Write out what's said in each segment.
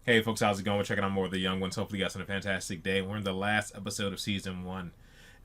Hey folks, how's it going? We're checking out more of the Young Ones. Hopefully you guys had a fantastic day. We're in the last episode of season 1.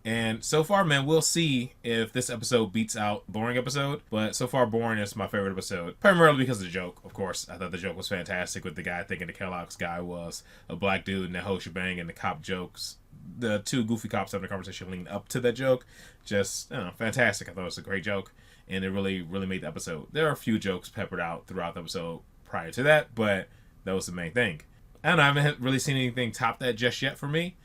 And so far, man, we'll see if this episode beats out Boring episode. But so far, Boring is my favorite episode. Primarily because of the joke, of course. I thought the joke was fantastic with the guy thinking the Kellogg's guy was a black dude and the whole shebang and the cop jokes. The two goofy cops having a conversation leading up to that joke. Just, fantastic. I thought it was a great joke. And it really, really made the episode. There are a few jokes peppered out throughout the episode prior to that, but that was the main thing. I don't know, I haven't really seen anything top that just yet for me.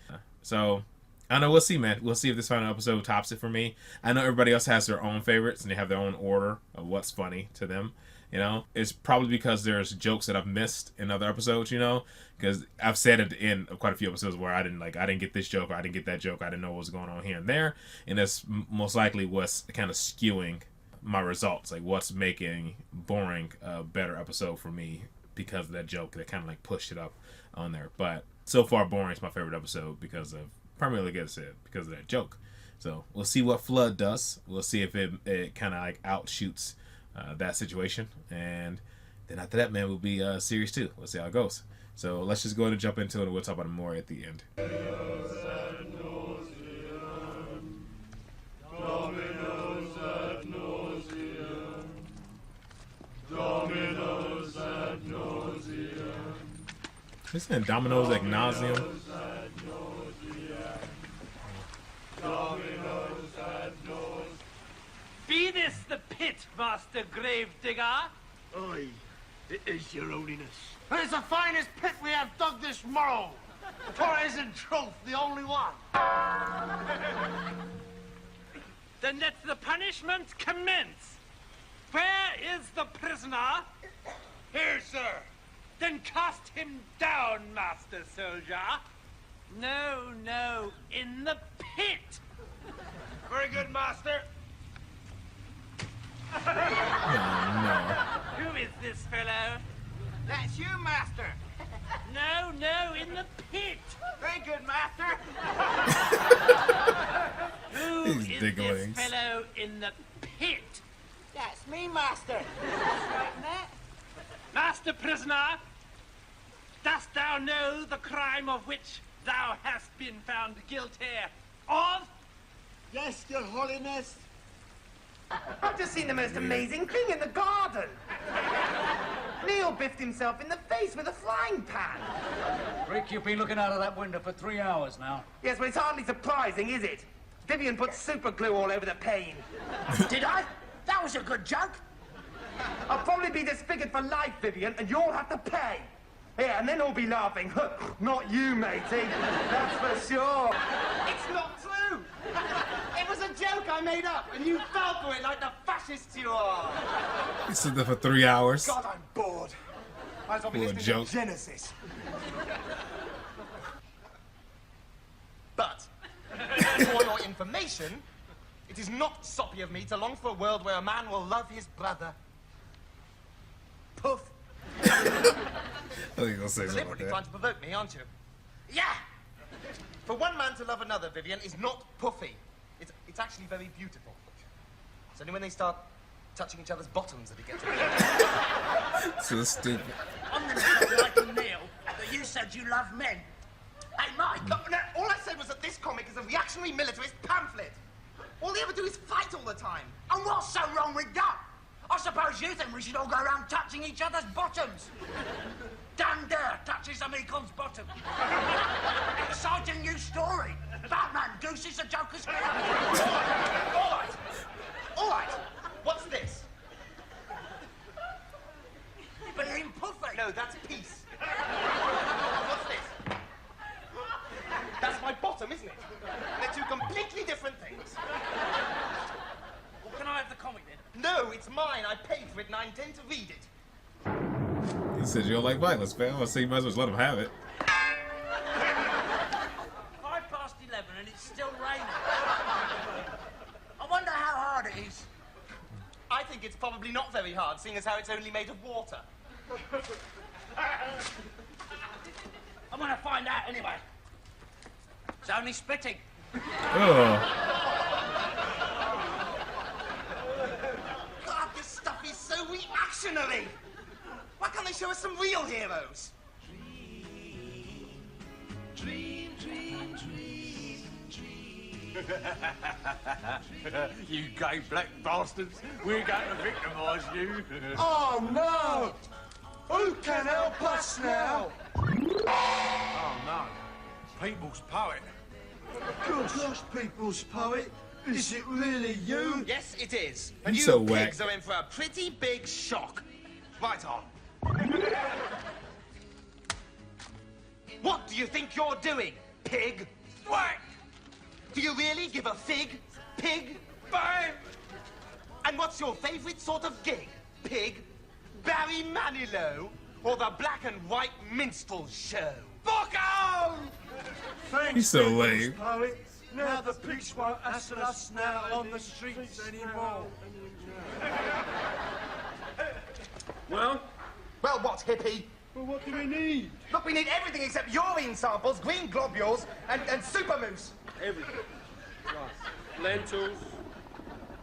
So, I don't know, we'll see, man. We'll see if this final episode tops it for me. I know everybody else has their own favorites, and they have their own order of what's funny to them. You know, it's probably because there's jokes that I've missed in other episodes, you know, because I've said at the end of quite a few episodes where I didn't get this joke, or I didn't get that joke, I didn't know what was going on here and there, and that's most likely what's kind of skewing my results, like what's making Boring a better episode for me because of that joke that kind of like pushed it up on there. But so far, Boring is my favorite episode because of, primarily like I said, because of that joke. So we'll see what Flood does. We'll see if it kind of like outshoots that situation, and then after that, man, will be series 2. We'll see how it goes. So let's just go ahead and jump into it, and we'll talk about it more at the end. Isn't it Domino's ad nauseum? Be this the pit, Master Gravedigger? Aye, it is, Your Holiness. And it's the finest pit we have dug this morrow. For it is in truth the only one. Then let the punishment commence. Where is the prisoner? Here, sir. Then cast him down, Master Soldier. No, no, in the pit. Very good, master. Who is this fellow? That's you, master. No, no, in the pit. Very good, master. Who These is bigglings. this fellow in the pit? That's me, master. That's right, Matt. Master prisoner, dost thou know the crime of which thou hast been found guilty of? Yes, Your Holiness. I've just seen the most amazing thing in the garden. Neil biffed himself in the face with a frying pan. Rick, you've been looking out of that window for 3 hours now. Yes, but it's hardly surprising, is it? Vivian put super glue all over the pane. Did I? That was a good joke. I'll probably be disfigured for life, Vivian, and you'll have to pay. Yeah, and then all be laughing. Not you, matey. That's for sure. It's not true. It was a joke I made up, and you fell for it like the fascists you are. He stood there for 3 hours. God, I'm bored. Might as well be Poor listening joke. to Genesis. But, for your information, it is not soppy of me to long for a world where a man will love his brother. Poof. I think he's gonna say something like Deliberately trying that. to provoke me, aren't you? Yeah. For one man to love another, Vivian, is not puffy. It's actually very beautiful. It's only when they start touching each other's bottoms that it gets So stupid. I'm the man like Neil, that you said you love men. Hey, Mike. No, all I said was that this comic is a reactionary militarist pamphlet. All they ever do is fight all the time. And what's so wrong with that? I suppose you think we should all go around touching each other's bottoms. Dan Dare touches Amicon's bottom. Exciting new story. Batman gooses the Joker's hair. All right. All right. What's this? Being puffy. No, that's peace. What's this? That's my bottom, isn't it? They're two completely different things. Well, can I have the comic then? No, it's mine. I paid for it and I intend to read it. He said you don't like violence, fam. I say you might as well just let him have it. 11 and it's still raining. I wonder how hard it is. I think it's probably not very hard, seeing as how it's only made of water. I'm gonna find out anyway. It's only spitting. Oh. God, this stuff is so reactionary. Why can't they show us some real heroes? You gay black bastards. We're going to victimise you. Oh, no! Who can help us now? Oh, no. People's poet. Gosh, people's poet. Is it really you? Yes, it is. And He's you so pigs whack. are in for a pretty big shock. Right on. What do you think you're doing, pig? Whack! Do you really give a fig, pig? Bang! And what's your favourite sort of gig, pig? Barry Manilow or the black and white minstrel show? Fuck off! Thanks, He's so people's lame. poet. Now the pigs won't hassle us now on the streets anymore. Well, Well, what, hippie? well, what do we need? Look, we need everything except urine samples, green globules, and super moose. Everything. Right. Lentils,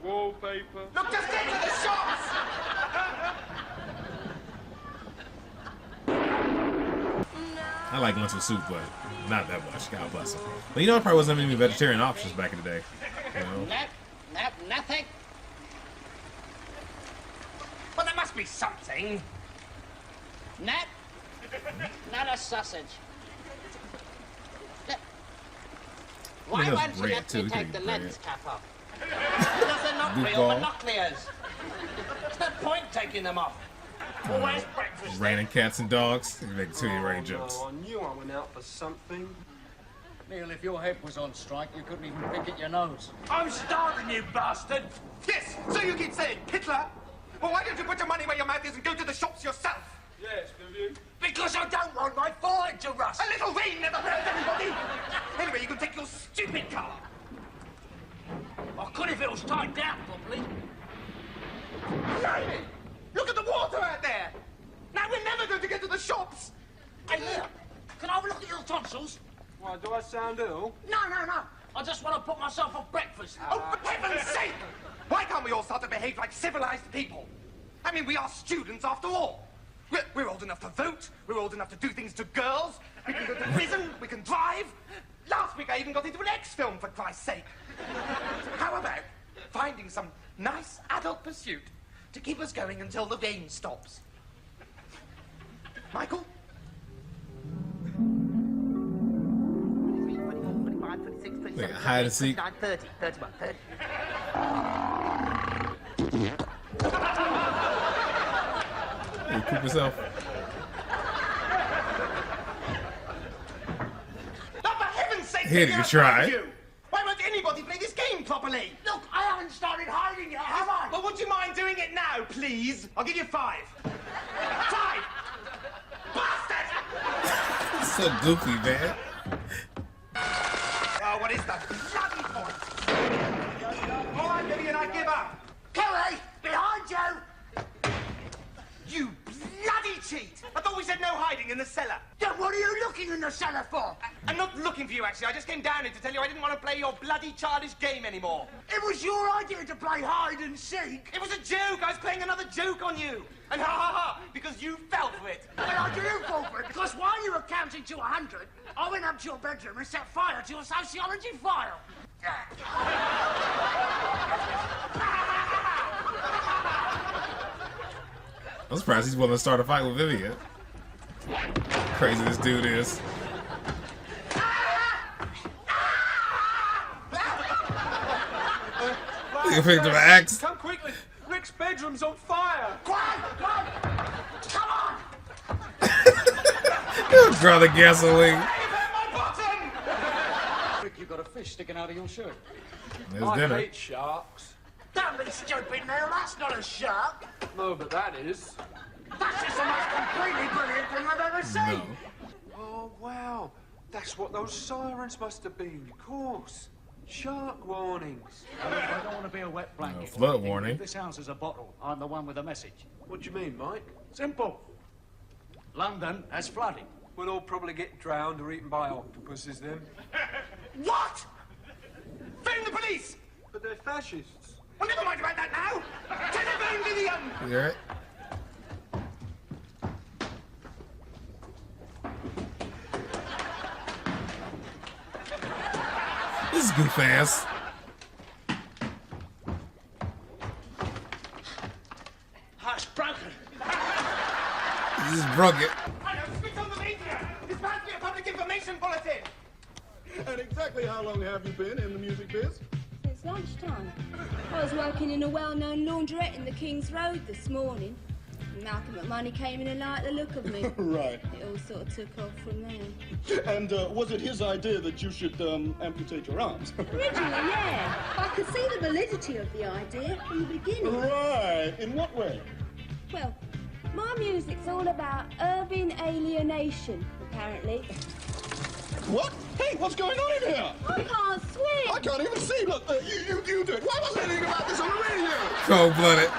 wallpaper. Look, just get to the shops! I like lentil soup, but not that much. God bless him. But you know, there probably wasn't many vegetarian options back in the day. You know? Nothing. Well, there must be something. Not a sausage. Why that's won't you bread, let too. me You take can the eat lens bread. cap off? Because they're not real Goofball. binoculars. What's the point taking them off? Well, where's breakfast? Raining cats and dogs. You make too many rain jokes. I knew I went out for something. Neil, if your head was on strike, you couldn't even pick at your nose. I'm starving, you bastard! Yes, so you keep saying, Hitler. Well, why don't you put your money where your mouth is and go to the shops yourself? Yes, Vivian. Because I don't want my forehead to rust. A little rain never hurt anybody. Anyway, you can take your stupid car. I could if it was tied down properly. Blimey! Look at the water out there. Now we're never going to get to the shops. Hey, Neil, can I have a look at your tonsils? Why, do I sound ill? No. I just want to put myself off breakfast. Oh, for heaven's sake! Why can't we all start to behave like civilized people? I mean, we are students after all. We're old enough to vote. We're old enough to do things to girls. We can go to prison. We can drive. Last week I even got into an X film, for Christ's sake. How about finding some nice adult pursuit to keep us going until the rain stops? Michael? 25, 26, 27, Wait, hide and seek. 29, 30, 31, 30. You poop yourself. Oh, for heaven's sake! Here, Vivian, you I try. told you. Why won't anybody play this game properly? Look, I haven't started hiding yet, have I? Well, would you mind doing it now, please? I'll give you 5. 5! Bastard! So goofy, man. Oh, what is that bloody point? All right, Vivian, I give up. Kelly, behind you! You bloody cheat! I thought we said no hiding in the cellar. Then what are you looking in the cellar for? I'm not looking for you, actually. I just came down here to tell you I didn't want to play your bloody childish game anymore. It was your idea to play hide and seek. It was a joke. I was playing another joke on you. And ha, because you fell for it. Well, I didn't fall for it because while you were counting to 100, I went up to your bedroom and set fire to your sociology file. I'm surprised he's willing to start a fight with Vivian. Crazy this dude is. You picked up an axe. Come quickly. Rick's bedroom's on fire. Come on! Draw the gasoline. Rick, you've got a fish sticking out of your shirt. There's I dinner. hate sharks. Don't be stupid, Neil. That's not a shark. No, but that is. That's just the most completely brilliant thing I've ever seen. No. Oh, wow. That's what those sirens must have been. Of course. Shark warnings. I don't want to be a wet blanket. Flood warning. If this house is a bottle, I'm the one with the message. What do you mean, Mike? Simple. London has flooded. We'll all probably get drowned or eaten by octopuses then. What? Phone the police! But they're fascists. Well, never mind about that now. Telephone Vivian! You alright? This is goof ass. Oh, it's broken. This is broken. I know, switch on the media! This must be a public information bulletin! And exactly how long have you been in the music biz? It's lunchtime. I was working in a well-known laundrette in the King's Road this morning. And Malcolm McMoney came in and liked the look of me. Right. It all sort of took off from there. And was it his idea that you should amputate your arms? Originally, yeah. I could see the validity of the idea from the beginning. Right. In what way? Well, my music's all about urban alienation, apparently. What? Hey, what's going on in here? I can't swim! I can't even see. Look, you do it. Why wasn't anything about this on the radio? Cold-blooded.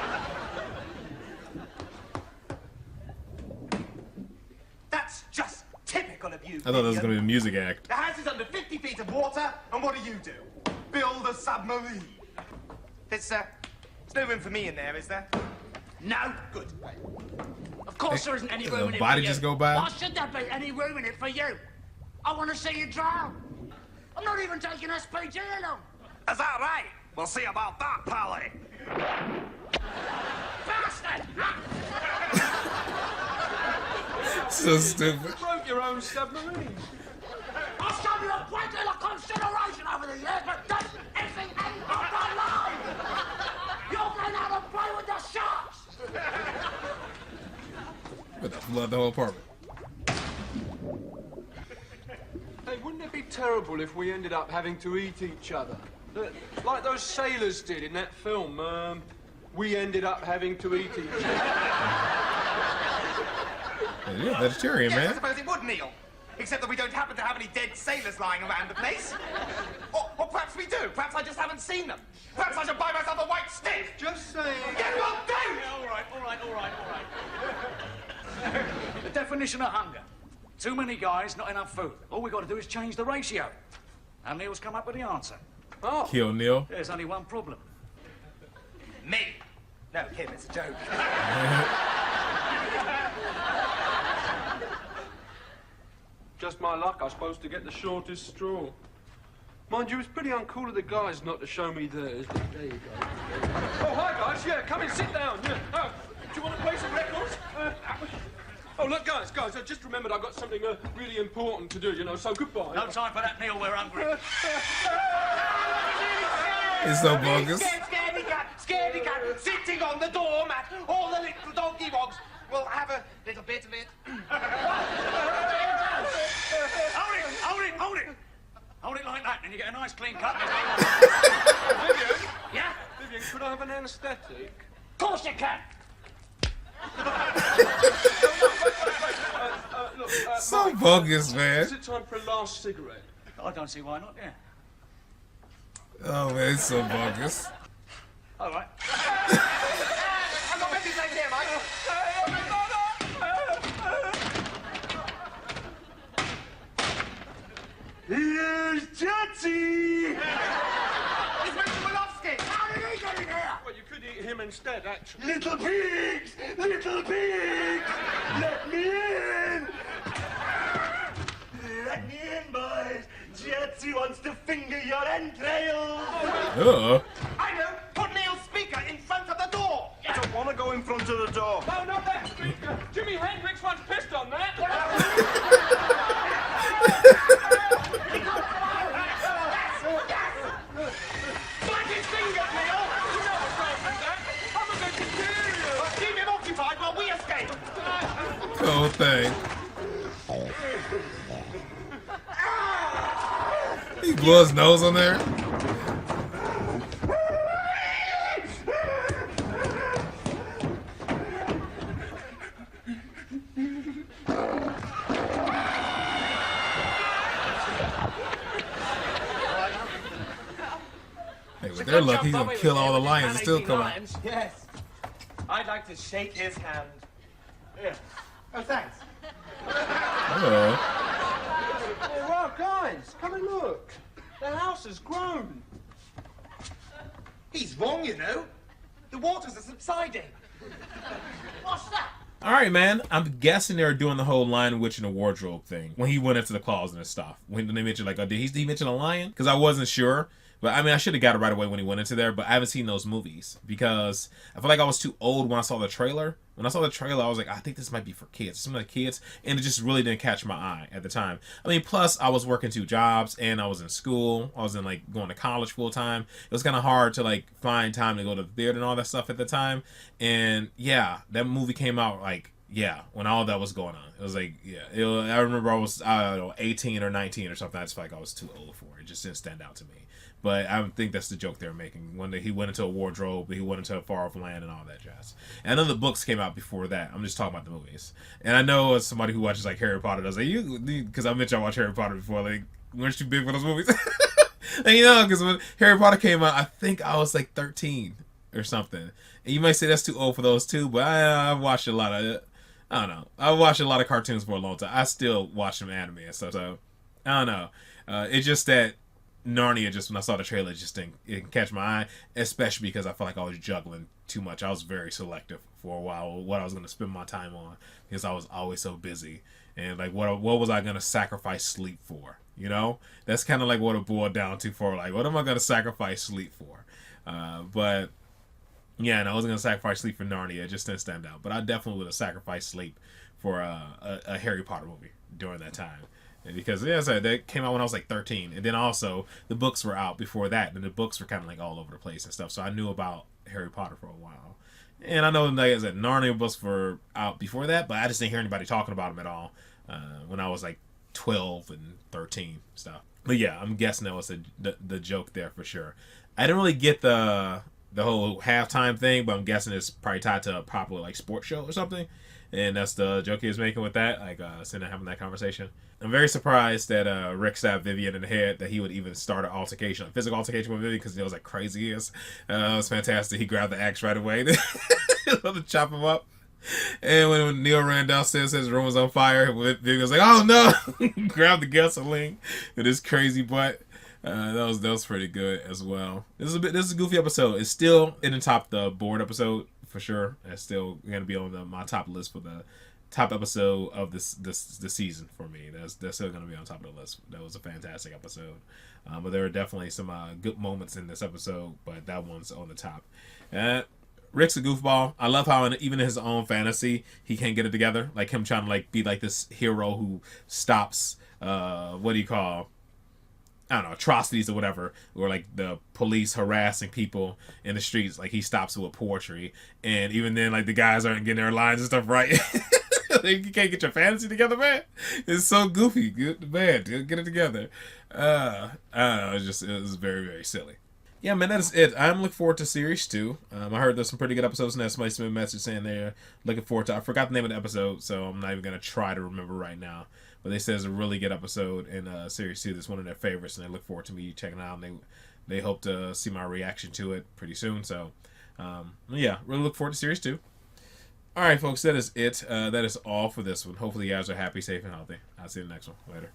That's just typical of you. I thought that was going to be a music act. The house is under 50 feet of water, and what do? Build a submarine. There's no room for me in there, is there? No. Good. Of course there isn't any Did room the in it body for just you. go by? Why should there be any room in it for you? I want to see you drown. I'm not even taking SPG along. Is that right? We'll see about that, Pally. Bastard! So stupid. Broke your own submarine. I've shown you a great deal of consideration over the years, but don't anything end of my life! You're going out and play with the sharks! But flood the whole apartment. Hey, wouldn't it be terrible if we ended up having to eat each other? Like those sailors did in that film, We Ended Up Having to Eat Each Other. Yeah, vegetarian, Yes, I man. suppose it would, Neil. Except that we don't happen to have any dead sailors lying around the place. Or perhaps we do. Perhaps I just haven't seen them. Perhaps I should buy myself a white stick. Just saying. Get well, don't! All right. The definition of hunger. Too many guys, not enough food. All we got to do is change the ratio. And Neil's come up with the answer. Oh, Kill Neil. There's only one problem. Me. No, Kim, it's a joke. just my luck. I was supposed to get the shortest straw. Mind you, it's pretty uncool of the guys not to show me theirs, but there you go. Oh, hi, guys. Yeah, come in, sit down. Yeah. Oh, do you want to play some records? Oh, look, guys, I just remembered I've got something really important to do, you know, so goodbye. No time for that, Neil. We're hungry. It's so bogus. Scaredy cat, sitting on the doormat. All the little doggy wogs will have a little bit of it. Hold it! Hold it like that, and you get a nice clean cut. Vivian? Yeah? Vivian, could I have an anaesthetic? Of course you can. Look, So Mike, bogus, man. is it time for a last cigarette? I don't see why not, yeah. Oh, man, it's so bogus. All right. I'm not ready to say here, Mike. Here's Jetsy! It's Mr. Wolofsky. How did he get in here? Well, you could eat him instead, actually. Little pigs! Little pigs! Let me in! Let me in, boys! Jetsy wants to finger your entrails! I know. Put Neil's speaker in front of the door. I don't want to go in front of the door. No, not that speaker. Jimi Hendrix once pissed on that. Slap his finger, Neil. You know what's wrong with that? I'm a vegetarian. Keep him occupied while we escape. Whole thing. He blew his nose on there. Hey, with their luck, he's gonna kill all the lions and still come out. Yes. I'd like to shake his hand. Yeah. Oh, thanks. Oh, Oh, wow, guys, come and look. The house has grown. He's wrong, you know. The waters are subsiding. What's that? All right, man. I'm guessing they were doing the whole Lion, Witch, and the Wardrobe thing when he went into the closet and stuff. When they mentioned, like, oh, did he mention a lion? Because I wasn't sure. But, I mean, I should have got it right away when he went into there. But I haven't seen those movies because I feel like I was too old when I saw the trailer. When I saw the trailer, I was like, I think this might be for kids. Some of the kids. And it just really didn't catch my eye at the time. I mean, plus, I was working 2 jobs and I was in school. I was in, like, going to college full time. It was kind of hard to, like, find time to go to the theater and all that stuff at the time. And, yeah, that movie came out, like, yeah, when all that was going on. It was like, yeah. I remember I was, I don't know, 18 or 19 or something. I just felt like I was too old for it. It just didn't stand out to me. But I think that's the joke they're making. When he went into a wardrobe, he went into a far off land and all that jazz. And then the books came out before that. I'm just talking about the movies. And I know as somebody who watches like Harry Potter, does like you, because I mentioned I watched Harry Potter before. Like, weren't you big for those movies? And you know, because when Harry Potter came out, I think I was like 13 or something. And you might say that's too old for those too, but I watched a lot of it. I don't know. I watched a lot of cartoons for a long time. I still watch some anime and stuff. So I don't know. It's just that Narnia, just when I saw the trailer, it didn't catch my eye, especially because I felt like I was juggling too much. I was very selective for a while what I was going to spend my time on because I was always so busy. And like, what was I going to sacrifice sleep for? You know, that's kind of like what it boiled down to for like, what am I going to sacrifice sleep for? But yeah, and I wasn't going to sacrifice sleep for Narnia. It just didn't stand out. But I definitely would have sacrificed sleep for a Harry Potter movie during that time. Because, yeah, I said, that came out when I was like 13. And then also, the books were out before that. And the books were kind of like all over the place and stuff. So I knew about Harry Potter for a while. And I know, like I said, Narnia books were out before that. But I just didn't hear anybody talking about them at all when I was like 12 and 13 stuff. But yeah, I'm guessing that was the joke there for sure. I didn't really get the whole halftime thing. But I'm guessing it's probably tied to a popular like sports show or something. And that's the joke he was making with that, like sitting there having that conversation. I'm very surprised that Rick stabbed Vivian in the head, that he would even start an altercation, a physical altercation with Vivian, because he knows like crazy he is. It was fantastic. He grabbed the axe right away to chop him up. And when Neil ran downstairs, his room was on fire. Vivian was like, "Oh no!" Grabbed the gasoline with his crazy butt. That was pretty good as well. This is a goofy episode. It's still in the board episode for sure. It's still gonna be on my top list for the top episode of this season for me. That's still gonna be on top of the list. That was a fantastic episode. But there are definitely some good moments in this episode, but that one's on the top. Rick's a goofball. I love how even in his own fantasy he can't get it together. Like him trying to like be like this hero who stops what do you call, I don't know, atrocities or whatever, or like the police harassing people in the streets. Like he stops it with poetry, and even then, like the guys aren't getting their lines and stuff right. You can't get your fantasy together, man. It's so goofy, man. Get it together. I don't know. It was very, very silly. Yeah, man, that is it. I'm looking forward to series 2. I heard there's some pretty good episodes in there. Somebody sent me a message saying they're looking forward to. I forgot the name of the episode, so I'm not even gonna try to remember right now. But they said it's a really good episode in Series 2. That's one of their favorites, and they look forward to me checking it out. And they hope to see my reaction to it pretty soon. So, yeah, really look forward to Series 2. All right, folks, that is it. That is all for this one. Hopefully you guys are happy, safe, and healthy. I'll see you in the next one. Later.